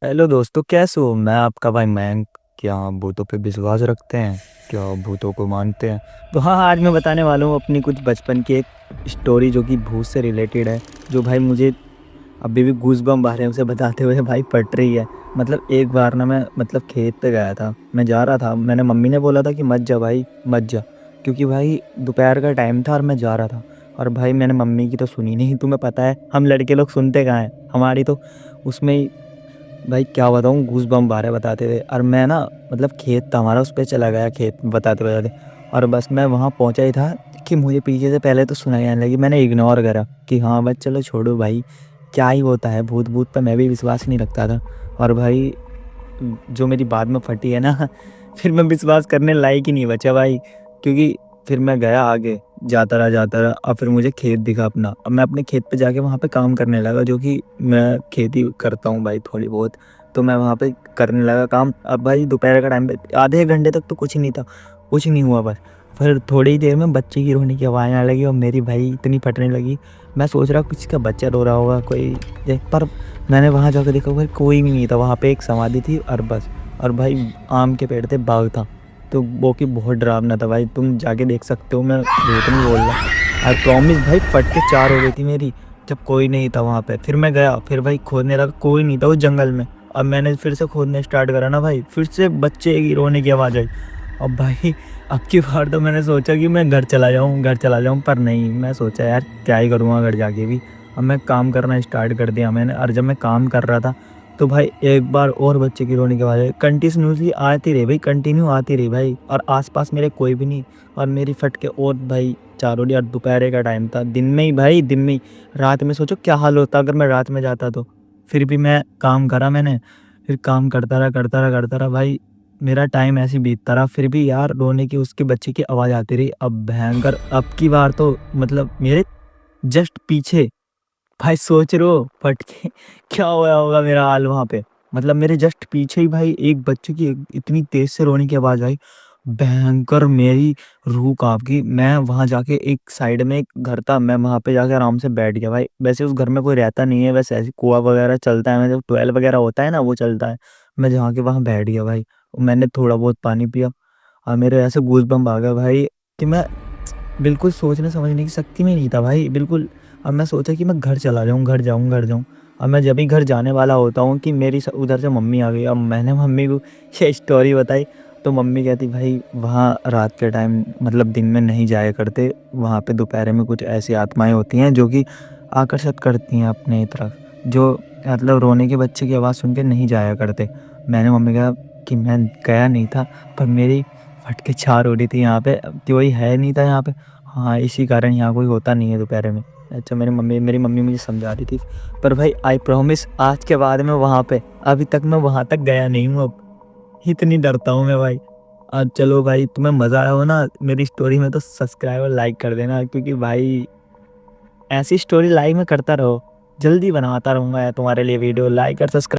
Hello दोस्तों, कैसे हो? मैं आपका भाई मयंक। क्या आप भूतों पे विश्वास रखते हैं? क्या आप भूतों को मानते हैं? तो हाँ, आज मैं बताने वाला हूँ अपनी कुछ बचपन की एक स्टोरी जो कि भूत से रिलेटेड है। जो भाई मुझे अभी भी गूज बम्प आ रहे हैं उसे बताते हुए भाई फट रही है। मतलब एक बार ना मैं खेत पे गया था, मैं जा रहा था, मैंने मम्मी ने बोला था कि मत जा भाई, मत जा। क्योंकि भाई दोपहर का टाइम था और मैं जा रहा था। और भाई मैंने मम्मी की तो सुनी नहीं, तुम्हें पता है हम लड़के लोग सुनते कहाँ हैं, हमारी तो उसमें ही भाई क्या बताऊँ, गूस बम्प आ रहे बताते हुए। और मैं ना खेत था हमारा, उस पे चला गया खेत बताते बताते। और बस मैं वहाँ पहुँचा ही था कि मुझे पीछे से पहले तो सुनाई आने लगी। मैंने इग्नोर करा कि हाँ बस चलो छोड़ो भाई, क्या ही होता है, भूत भूत पर मैं भी विश्वास ही नहीं रखता था। और भाई जो मेरी बाद में फटी है ना फिर मैं विश्वास करने लायक ही नहीं बचा भाई। क्योंकि फिर मैं गया आगे, जाता रहा और फिर मुझे खेत दिखा अपना। अब मैं अपने खेत पे जाके वहाँ पे काम करने लगा, जो कि मैं खेती करता हूँ भाई थोड़ी बहुत। तो मैं वहाँ पे करने लगा काम। अब भाई दोपहर का टाइम पे आधे एक घंटे तक तो कुछ नहीं था, कुछ नहीं हुआ बस। फिर थोड़ी ही देर में बच्चे की रोने की आवाज़ आने लगी और मेरी भाई इतनी फटने लगी। मैं सोच रहा किसी का बच्चा रो रहा होगा कोई, पर मैंने वहाँ जाकर देखा भाई कोई भी नहीं था। वहाँ पे एक समाधि थी और बस। और भाई आम के पेड़ थे, बाग था। तो वो कि बहुत डरावना था भाई, तुम जाके देख सकते हो, मैं झूठ नहीं बोल रहा। और प्रॉमिस भाई फट के चार हो गई थी मेरी जब कोई नहीं था वहाँ पे। फिर मैं गया, फिर भाई खोदने लगा, कोई नहीं था उस जंगल में। अब मैंने फिर से खोदने स्टार्ट करा ना भाई, फिर से बच्चे की रोने की आवाज़ आई। अब भाई अब की बार तो मैंने सोचा कि मैं घर चला जाऊँ, घर चला जाऊँ, पर नहीं, मैं सोचा यार क्या ही करूँगा घर जाके भी। अब मैं काम करना स्टार्ट कर दिया मैंने। और जब मैं काम कर रहा था तो भाई एक बार और बच्चे की रोने की आवाज़ आई, कंटिन्यूसली आती रही भाई, कंटिन्यू आती रही भाई। और आसपास मेरे कोई भी नहीं। और मेरी फट के और भाई चारों, और दोपहर का टाइम था, दिन में ही भाई, दिन में ही। रात में सोचो क्या हाल होता अगर मैं रात में जाता तो। फिर भी मैं काम करा मैंने, फिर काम करता रहा भाई। मेरा टाइम ऐसे ही बीतता रहा, फिर भी यार रोने की उसके बच्चे की आवाज़ आती रही। अब भयंकर, अब की बार तो मेरे जस्ट पीछे, भाई सोच रहे हो फट के क्या हुआ होगा मेरा हाल वहाँ पे। मेरे जस्ट पीछे ही भाई एक बच्चे की इतनी तेज से रोने की आवाज़ आई, भयंकर। मेरी रूह काँप गई। मैं वहाँ जाके, एक साइड में एक घर था, मैं वहाँ पे जाके आराम से बैठ गया भाई। वैसे उस घर में कोई रहता नहीं है, वैसे ऐसे कुआँ वगैरह चलता है, जब ट्वेल्व वगैरह होता है ना वो चलता है। मैं जहाँ के वहाँ बैठ गया भाई। मैंने थोड़ा बहुत पानी पिया और मेरे ऐसे गूज़बम्प आ गया भाई कि मैं बिल्कुल सोचने समझने की शक्ति में नहीं था भाई, बिल्कुल। अब मैं सोचा कि मैं घर चला जाऊँ, घर जाऊँ, घर जाऊँ। अब मैं जब भी घर जाने वाला होता हूँ कि मेरी उधर से मम्मी आ गई। अब मैंने मम्मी को ये स्टोरी बताई तो मम्मी कहती भाई वहाँ रात के टाइम, दिन में नहीं जाया करते, वहाँ पे दोपहर में कुछ ऐसी आत्माएं होती हैं जो कि आकर्षित करती हैं अपने तरफ, जो रोने के बच्चे की आवाज़ सुन के नहीं जाया करते। मैंने मम्मी कहा कि मैं गया नहीं था, पर मेरी फट के 4 हो रही थी यहाँ पे, कोई है नहीं था यहाँ पे। हाँ, इसी कारण यहाँ कोई होता नहीं है दोपहर में। अच्छा, मेरी मम्मी मुझे समझा रही थी। पर भाई आई प्रॉमिस आज के बाद मैं वहाँ पे, अभी तक मैं वहाँ तक गया नहीं हूँ अब। इतनी डरता हूँ मैं भाई। चलो भाई, तुम्हें मज़ा आया हो ना मेरी स्टोरी में तो सब्सक्राइब और लाइक कर देना, क्योंकि भाई ऐसी स्टोरी लाइक में करता रहो, जल्दी बनाता रहूँगा यार तुम्हारे लिए वीडियो। लाइक और सब्सक्राइब